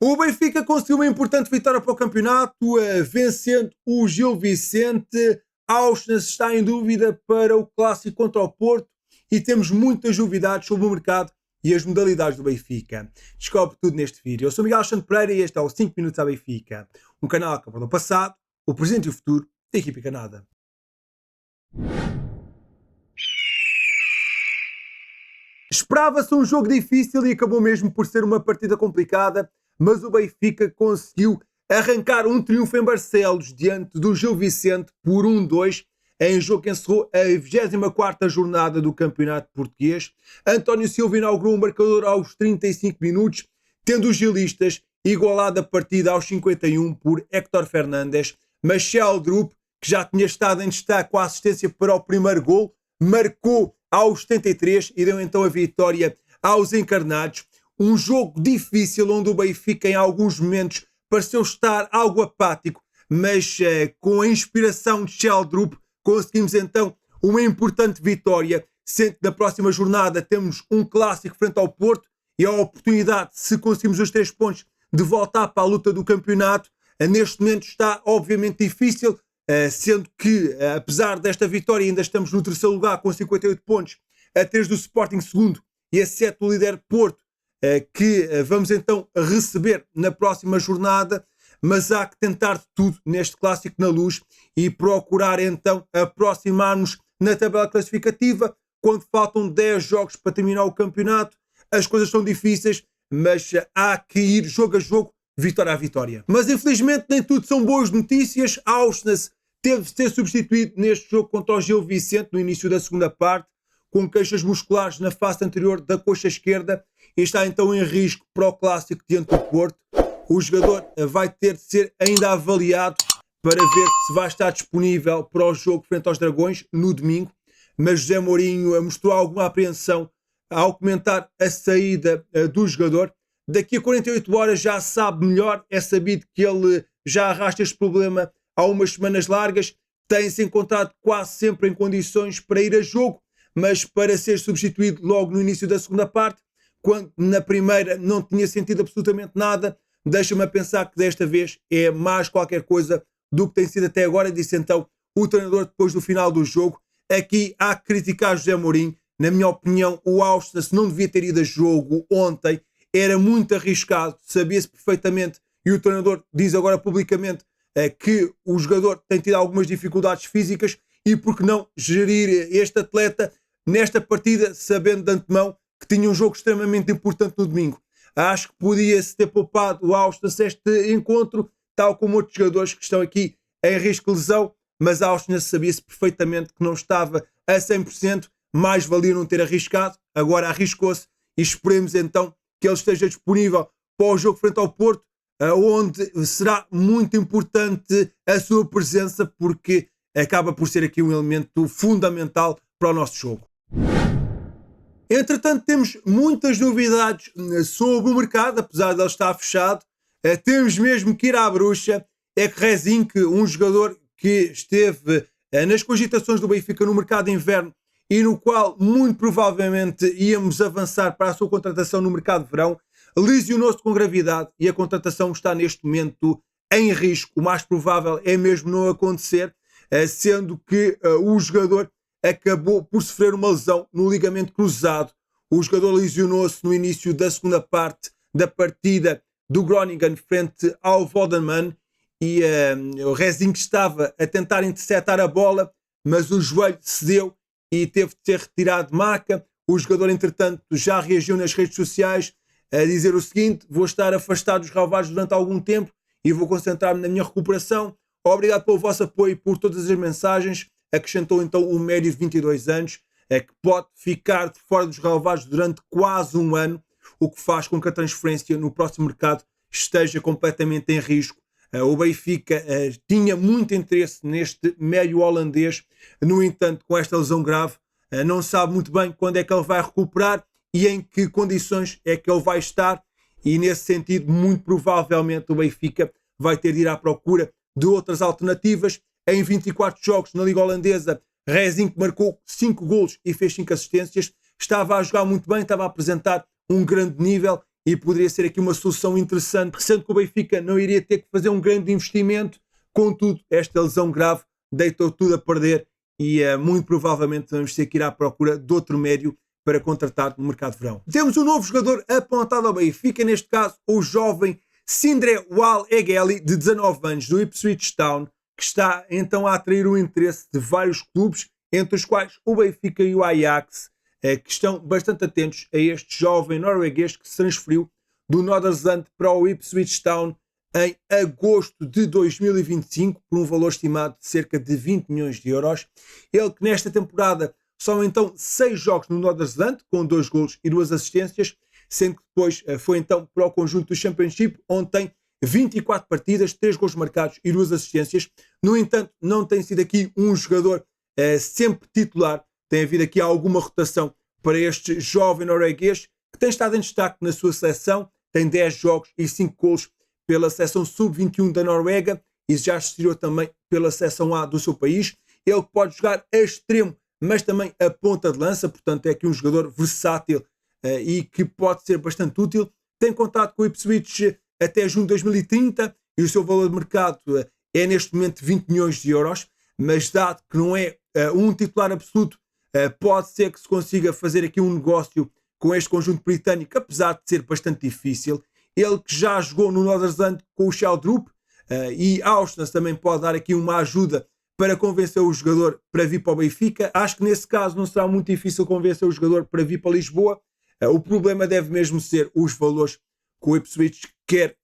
O Benfica conseguiu uma importante vitória para o campeonato, vencendo o Gil Vicente. Auschwitz está em dúvida para o clássico contra o Porto e temos muitas novidades sobre o mercado e as modalidades do Benfica. Descobre tudo neste vídeo. Eu sou Miguel Alexandre Pereira e este é o 5 Minutos à Benfica. Um canal que aborda o passado, o presente e o futuro da equipe canada. Esperava-se um jogo difícil e acabou mesmo por ser uma partida complicada, mas o Benfica conseguiu arrancar um triunfo em Barcelos diante do Gil Vicente por 1-2, em jogo que encerrou a 24ª jornada do Campeonato Português. António Silva inaugurou o marcador aos 35 minutos, tendo os gilistas igualado a partida aos 51 por Héctor Fernandes. Michel Drup, que já tinha estado em destaque com a assistência para o primeiro gol, marcou aos 73 e deu então a vitória aos encarnados. Um jogo difícil onde o Benfica em alguns momentos pareceu estar algo apático, mas com a inspiração de Sheldrup conseguimos então uma importante vitória, sendo que na próxima jornada temos um clássico frente ao Porto e a oportunidade, se conseguimos os 3 pontos, de voltar para a luta do campeonato. Neste momento está obviamente difícil, sendo que apesar desta vitória ainda estamos no terceiro lugar com 58 pontos, a 3 do Sporting segundo e a 7 do líder Porto, que vamos então receber na próxima jornada, mas há que tentar tudo neste clássico na Luz e procurar então aproximar-nos na tabela classificativa quando faltam 10 jogos para terminar o campeonato. As coisas são difíceis, mas há que ir jogo a jogo, vitória a vitória. Mas infelizmente nem tudo são boas notícias. Auschwitz teve de ser substituído neste jogo contra o Gil Vicente no início da segunda parte, com queixas musculares na face anterior da coxa esquerda, e está então em risco para o clássico diante do Porto. O jogador vai ter de ser ainda avaliado para ver se vai estar disponível para o jogo frente aos Dragões no domingo, mas José Mourinho mostrou alguma apreensão ao comentar a saída do jogador. Daqui a 48 horas já sabe melhor, é sabido que ele já arrasta este problema há umas semanas largas, tem-se encontrado quase sempre em condições para ir a jogo, mas para ser substituído logo no início da segunda parte, quando na primeira não tinha sentido absolutamente nada, deixa-me a pensar que desta vez é mais qualquer coisa do que tem sido até agora, disse então o treinador depois do final do jogo. Aqui há que criticar José Mourinho. Na minha opinião, o Auschwitz não devia ter ido a jogo ontem, era muito arriscado, sabia-se perfeitamente, e o treinador diz agora publicamente que o jogador tem tido algumas dificuldades físicas, e por que não gerir este atleta nesta partida, sabendo de antemão que tinha um jogo extremamente importante no domingo. Acho que podia-se ter poupado o Auschwitz este encontro, tal como outros jogadores que estão aqui em risco de lesão, mas a Auschwitz sabia-se perfeitamente que não estava a 100%, mais valia não ter arriscado, agora arriscou-se e esperemos então que ele esteja disponível para o jogo frente ao Porto, onde será muito importante a sua presença, porque acaba por ser aqui um elemento fundamental para o nosso jogo. Entretanto, temos muitas novidades sobre o mercado, apesar de ele estar fechado. Temos mesmo que ir à bruxa. É que Rezink, um jogador que esteve nas cogitações do Benfica no mercado de inverno e no qual muito provavelmente íamos avançar para a sua contratação no mercado de verão, lesionou-se com gravidade e a contratação está neste momento em risco. O mais provável é mesmo não acontecer, sendo que o jogador acabou por sofrer uma lesão no ligamento cruzado. O jogador lesionou-se no início da segunda parte da partida do Groningen frente ao Volderman e o Rezink estava a tentar interceptar a bola, mas o joelho cedeu e teve de ser retirado de marca. O jogador, entretanto, já reagiu nas redes sociais a dizer o seguinte: vou estar afastado dos relevados durante algum tempo e vou concentrar-me na minha recuperação. Obrigado pelo vosso apoio e por todas as mensagens. Acrescentou então o médio de 22 anos, que pode ficar de fora dos relevados durante quase um ano, o que faz com que a transferência no próximo mercado esteja completamente em risco. O Benfica tinha muito interesse neste médio holandês, no entanto, com esta lesão grave, não sabe muito bem quando é que ele vai recuperar e em que condições é que ele vai estar, e nesse sentido, muito provavelmente o Benfica vai ter de ir à procura de outras alternativas. Em 24 jogos na Liga Holandesa, Rezink marcou 5 golos e fez 5 assistências. Estava a jogar muito bem, estava a apresentar um grande nível e poderia ser aqui uma solução interessante, sendo que o Benfica não iria ter que fazer um grande investimento. Contudo, esta lesão grave deitou tudo a perder e muito provavelmente vamos ter que ir à procura de outro médio para contratar no mercado de verão. Temos um novo jogador apontado ao Benfica, neste caso o jovem Sindre Wal Egeli, de 19 anos, do Ipswich Town, que está então a atrair o interesse de vários clubes, entre os quais o Benfica e o Ajax, que estão bastante atentos a este jovem norueguês que se transferiu do Nordsjælland para o Ipswich Town em agosto de 2025 por um valor estimado de cerca de 20 milhões de euros. Ele que nesta temporada só então 6 jogos no Nordsjælland, com 2 golos e 2 assistências, sendo que depois foi então para o conjunto do Championship, onde tem 24 partidas, 3 golos marcados e 2 assistências. No entanto, não tem sido aqui um jogador sempre titular. Tem havido aqui alguma rotação para este jovem norueguês, que tem estado em destaque na sua seleção, tem 10 jogos e 5 golos pela seleção sub-21 da Noruega e já estreou também pela seleção A do seu país. Ele pode jogar a extremo, mas também a ponta de lança, portanto é aqui um jogador versátil e que pode ser bastante útil. Tem contato com o Ipswich até junho de 2030 e o seu valor de mercado é neste momento 20 milhões de euros, mas dado que não é um titular absoluto, pode ser que se consiga fazer aqui um negócio com este conjunto britânico, apesar de ser bastante difícil. Ele que já jogou no Nordsjælland com o Sheldrup e Austin também pode dar aqui uma ajuda para convencer o jogador para vir para o Benfica. Acho que nesse caso não será muito difícil convencer o jogador para vir para Lisboa. O problema deve mesmo ser os valores que o Ipswich quer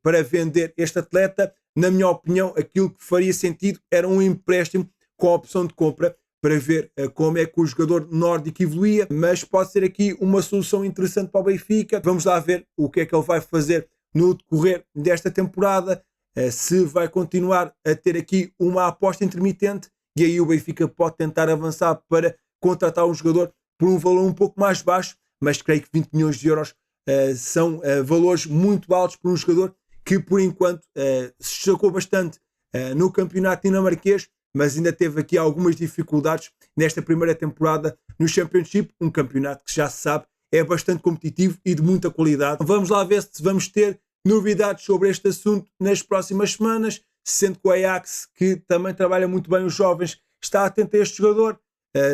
para vender este atleta. Na minha opinião, aquilo que faria sentido era um empréstimo com a opção de compra para ver como é que o jogador nórdico evoluía, mas pode ser aqui uma solução interessante para o Benfica. Vamos lá ver o que é que ele vai fazer no decorrer desta temporada, se vai continuar a ter aqui uma aposta intermitente e aí o Benfica pode tentar avançar para contratar um jogador por um valor um pouco mais baixo, mas creio que 20 milhões de euros são valores muito altos para um jogador que por enquanto se destacou bastante no campeonato dinamarquês, mas ainda teve aqui algumas dificuldades nesta primeira temporada no Championship, um campeonato que já se sabe é bastante competitivo e de muita qualidade. Vamos lá ver se vamos ter novidades sobre este assunto nas próximas semanas, sendo que o Ajax, que também trabalha muito bem os jovens, está atento a este jogador.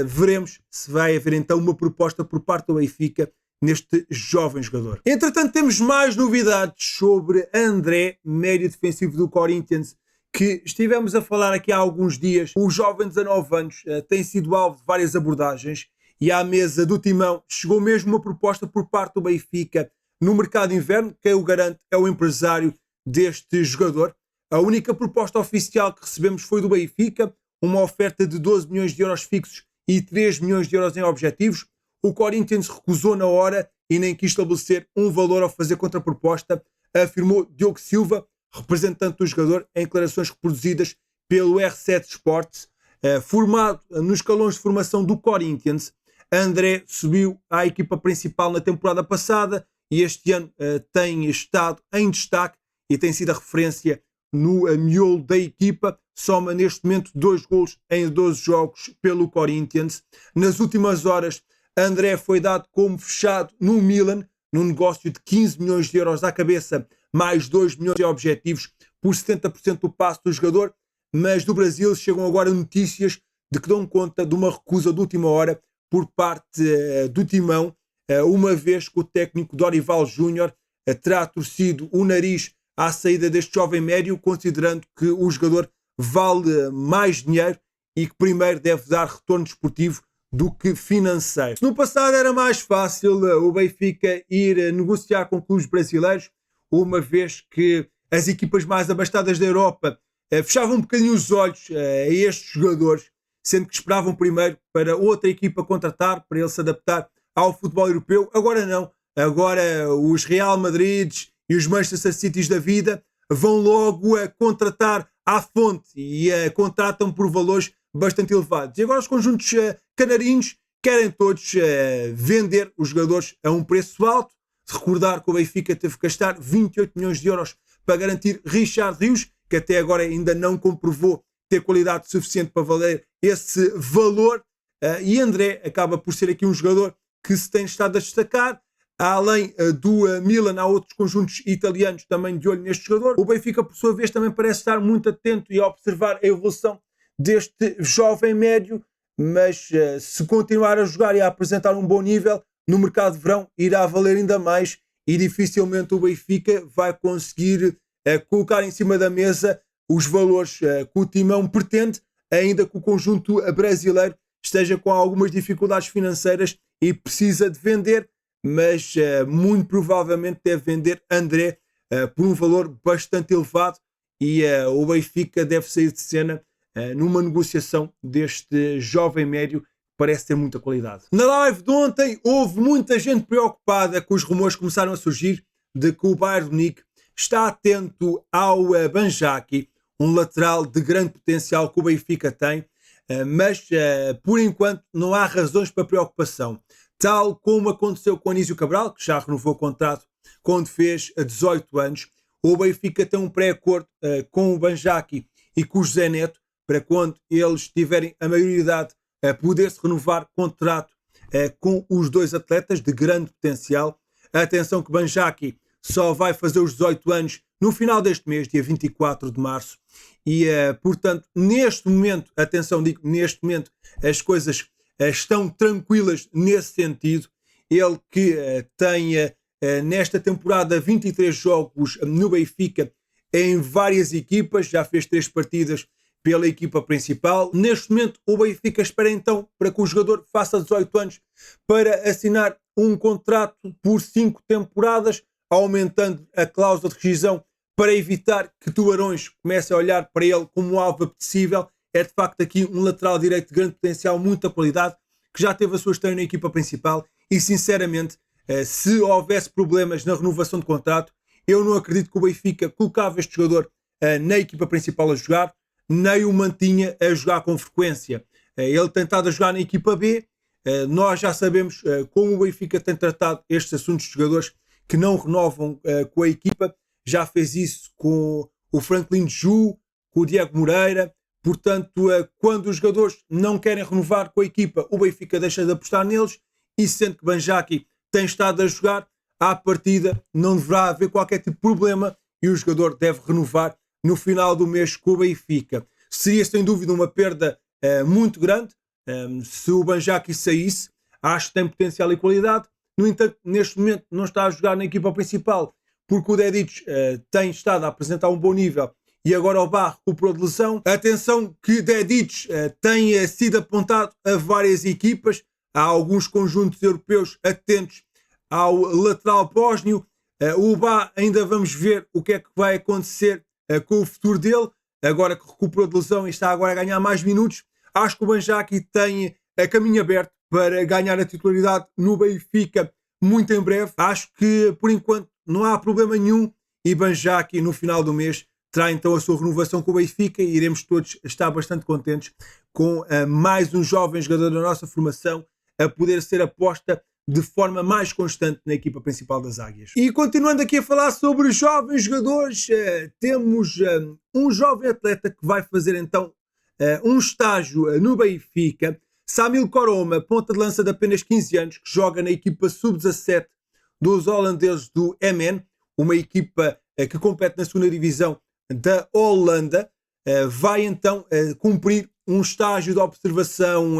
Veremos se vai haver então uma proposta por parte do Benfica neste jovem jogador. Entretanto, temos mais novidades sobre André, médio defensivo do Corinthians, que estivemos a falar aqui há alguns dias. O jovem de 19 anos tem sido alvo de várias abordagens e à mesa do timão chegou mesmo uma proposta por parte do Benfica no mercado de inverno. Quem o garante é o empresário deste jogador. A única proposta oficial que recebemos foi do Benfica, uma oferta de 12 milhões de euros fixos e 3 milhões de euros em objetivos. O Corinthians recusou na hora e nem quis estabelecer um valor ao fazer contraproposta, afirmou Diogo Silva, representante do jogador, em declarações reproduzidas pelo R7 Sports. Formado nos escalões de formação do Corinthians, André subiu à equipa principal na temporada passada e este ano tem estado em destaque e tem sido a referência no miolo da equipa. Soma neste momento 2 golos em 12 jogos pelo Corinthians. Nas últimas horas, André foi dado como fechado no Milan, num negócio de 15 milhões de euros à cabeça, mais 2 milhões de objetivos por 70% do passe do jogador, mas do Brasil chegam agora notícias de que dão conta de uma recusa de última hora por parte do timão, uma vez que o técnico Dorival Júnior terá torcido o nariz à saída deste jovem médio, considerando que o jogador vale mais dinheiro e que primeiro deve dar retorno desportivo do que financeiro. Se no passado era mais fácil o Benfica ir negociar com clubes brasileiros, uma vez que as equipas mais abastadas da Europa fechavam um bocadinho os olhos a estes jogadores, sendo que esperavam primeiro para outra equipa contratar, para ele se adaptar ao futebol europeu. Agora não. Agora os Real Madrids e os Manchester Cities da vida vão logo a contratar à fonte e contratam por valores bastante elevados. E agora os conjuntos canarinhos querem todos vender os jogadores a um preço alto. Recordar que o Benfica teve que gastar 28 milhões de euros para garantir Richard Rios, que até agora ainda não comprovou ter qualidade suficiente para valer esse valor. E André acaba por ser aqui um jogador que se tem estado a destacar. Além do Milan, há outros conjuntos italianos também de olho neste jogador. O Benfica, por sua vez, também parece estar muito atento e a observar a evolução deste jovem médio, mas se continuar a jogar e a apresentar um bom nível, no mercado de verão irá valer ainda mais e dificilmente o Benfica vai conseguir colocar em cima da mesa os valores que o Timão pretende, ainda que o conjunto brasileiro esteja com algumas dificuldades financeiras e precisa de vender, mas muito provavelmente deve vender André por um valor bastante elevado e o Benfica deve sair de cena numa negociação deste jovem médio que parece ter muita qualidade. Na live de ontem houve muita gente preocupada com os rumores que começaram a surgir de que o Bayern de Munique está atento ao Banjaki, um lateral de grande potencial que o Benfica tem, mas por enquanto não há razões para preocupação. Tal como aconteceu com o Anísio Cabral, que já renovou o contrato quando fez 18 anos, o Benfica tem um pré-acordo com o Banjaki e com o José Neto, para quando eles tiverem a maioridade, poder-se renovar contrato com os dois atletas de grande potencial. Atenção que Banjaki só vai fazer os 18 anos no final deste mês, dia 24 de março, e portanto, neste momento, atenção, digo, neste momento, as coisas estão tranquilas nesse sentido. Ele que tem nesta temporada 23 jogos no Benfica em várias equipas, já fez 3 partidas pela equipa principal. Neste momento o Benfica espera então para que o jogador faça 18 anos para assinar um contrato por 5 temporadas, aumentando a cláusula de rescisão para evitar que tubarões comecem a olhar para ele como um alvo apetecível. É de facto aqui um lateral direito de grande potencial, muita qualidade, que já teve a sua estreia na equipa principal e sinceramente, se houvesse problemas na renovação de contrato, eu não acredito que o Benfica colocava este jogador na equipa principal a jogar, nem o mantinha a jogar com frequência. Ele tem estado a jogar na equipa B, nós já sabemos como o Benfica tem tratado estes assuntos de jogadores que não renovam com a equipa, já fez isso com o Franklin Ju, com o Diego Moreira. Portanto, quando os jogadores não querem renovar com a equipa, o Benfica deixa de apostar neles, e sendo que Banjaki tem estado a jogar, à partida não deverá haver qualquer tipo de problema e o jogador deve renovar no final do mês com o Benfica. Seria sem dúvida uma perda muito grande se o Banjaki saísse. Acho que tem potencial e qualidade. No entanto, neste momento não está a jogar na equipa principal porque o Dedic tem estado a apresentar um bom nível e agora o Barra recuperou de lesão. Atenção que Dedic tem sido apontado a várias equipas. Há alguns conjuntos europeus atentos ao lateral bósnio. O Bá ainda vamos ver o que é que vai acontecer com o futuro dele, agora que recuperou de lesão e está agora a ganhar mais minutos. Acho que o Banjaki tem a caminho aberto para ganhar a titularidade no Benfica muito em breve. Acho que por enquanto não há problema nenhum e Banjaki no final do mês terá então a sua renovação com o Benfica e iremos todos estar bastante contentes com mais um jovem jogador da nossa formação a poder ser aposta de forma mais constante na equipa principal das Águias. E continuando aqui a falar sobre jovens jogadores, temos um jovem atleta que vai fazer então um estágio no Benfica, Samil Koroma, ponta de lança de apenas 15 anos, que joga na equipa sub-17 dos holandeses do MN, uma equipa que compete na segunda divisão da Holanda. Vai então cumprir um estágio de observação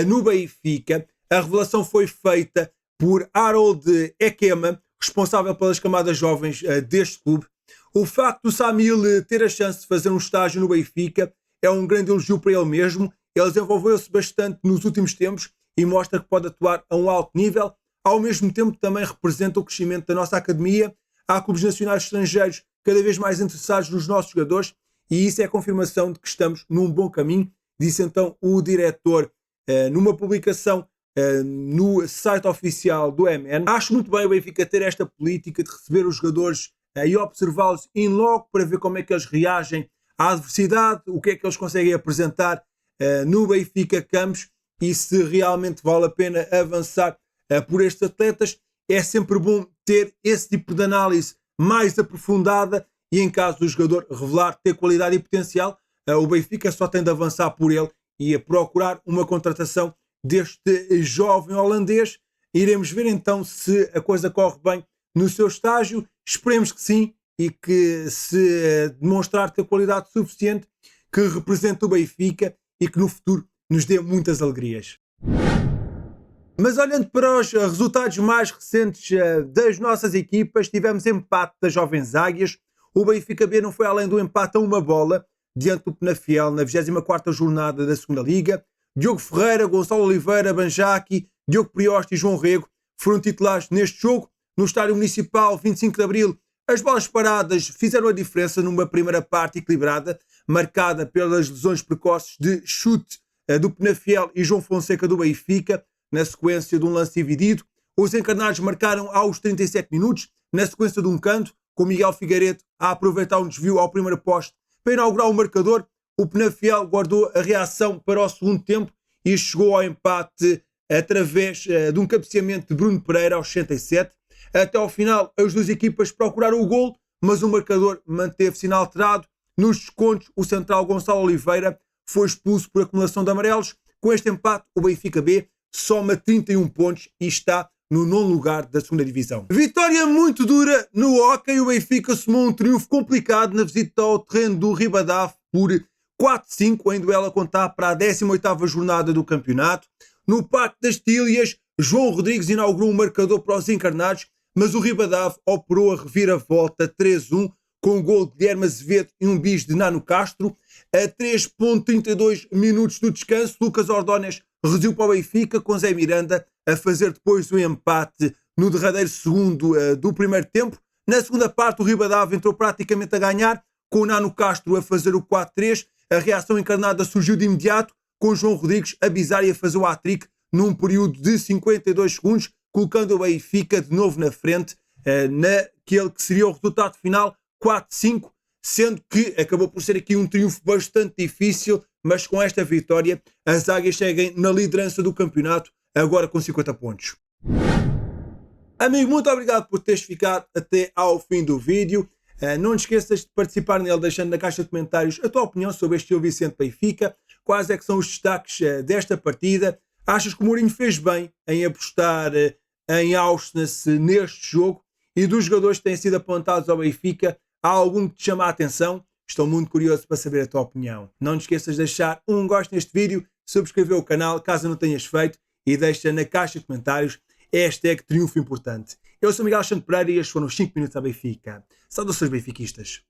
no Benfica. A revelação foi feita por Harold Ekema, responsável pelas camadas jovens deste clube. O facto do Samil ter a chance de fazer um estágio no Benfica é um grande elogio para ele mesmo. Ele desenvolveu-se bastante nos últimos tempos e mostra que pode atuar a um alto nível. Ao mesmo tempo também representa o crescimento da nossa academia. Há clubes nacionais estrangeiros cada vez mais interessados nos nossos jogadores e isso é a confirmação de que estamos num bom caminho, disse então o diretor numa publicação no site oficial do MN. Acho muito bem o Benfica ter esta política de receber os jogadores e observá-los in loco para ver como é que eles reagem à adversidade, o que é que eles conseguem apresentar no Benfica Campos e se realmente vale a pena avançar por estes atletas. É sempre bom ter esse tipo de análise mais aprofundada e em caso do jogador revelar ter qualidade e potencial, o Benfica só tem de avançar por ele e a procurar uma contratação deste jovem holandês Iremos ver então se a coisa corre bem no seu estágio. Esperemos que sim e que se demonstrar ter qualidade suficiente que represente o Benfica e que no futuro nos dê muitas alegrias. Mas olhando para os resultados mais recentes das nossas equipas, tivemos empate das Jovens Águias. O Benfica B não foi além do empate a uma bola diante do Penafiel na 24ª jornada da Segunda Liga. Diogo Ferreira, Gonçalo Oliveira, Banjaki, Diogo Prioste e João Rego foram titulares neste jogo. No Estádio Municipal, 25 de Abril, as bolas paradas fizeram a diferença numa primeira parte equilibrada, marcada pelas lesões precoces de Chute do Penafiel e João Fonseca do Benfica, na sequência de um lance dividido. Os encarnados marcaram aos 37 minutos, na sequência de um canto, com Miguel Figueiredo a aproveitar um desvio ao primeiro poste para inaugurar o marcador. O Penafiel guardou a reação para o segundo tempo e chegou ao empate através de um cabeceamento de Bruno Pereira aos 67. Até ao final, as duas equipas procuraram o golo, mas o marcador manteve-se inalterado. Nos descontos, o central Gonçalo Oliveira foi expulso por acumulação de amarelos. Com este empate, o Benfica B soma 31 pontos e está no 9º lugar da segunda divisão. Vitória muito dura no hóquei. O Benfica somou um triunfo complicado na visita ao terreno do Ribadaf por 4-5 em duelo a contar para a 18ª jornada do campeonato. No Parque das Tílias, João Rodrigues inaugurou um marcador para os encarnados, mas o Ribadaf operou a reviravolta 3-1 com o gol de Guilherme Azevedo e um bis de Nano Castro. A 3.32 minutos do descanso, Lucas Ordóñez reduziu para o Benfica, com Zé Miranda a fazer depois o empate no derradeiro segundo do primeiro tempo. Na segunda parte, o Ribadaf entrou praticamente a ganhar, com o Nano Castro a fazer o 4-3. A reação encarnada surgiu de imediato, com João Rodrigues a bizar e a fazer o hat-trick num período de 52 segundos, colocando o Benfica de novo na frente, naquele que seria o resultado final 4-5, sendo que acabou por ser aqui um triunfo bastante difícil, mas com esta vitória as Águias seguem na liderança do campeonato, agora com 50 pontos. Amigo, muito obrigado por teres ficado até ao fim do vídeo. Não te esqueças de participar nele deixando na caixa de comentários a tua opinião sobre este Gil Vicente Benfica. Quais é que são os destaques desta partida? Achas que o Mourinho fez bem em apostar em Auschwitz neste jogo? E dos jogadores que têm sido apontados ao Benfica, há algum que te chama a atenção? Estou muito curioso para saber a tua opinião. Não te esqueças de deixar um gosto neste vídeo, subscrever o canal caso não tenhas feito e deixa na caixa de comentários #triunfo importante. Eu sou Miguel Alexandre Pereira e estes foram os 5 minutos à Benfica. Saudações benfiquistas.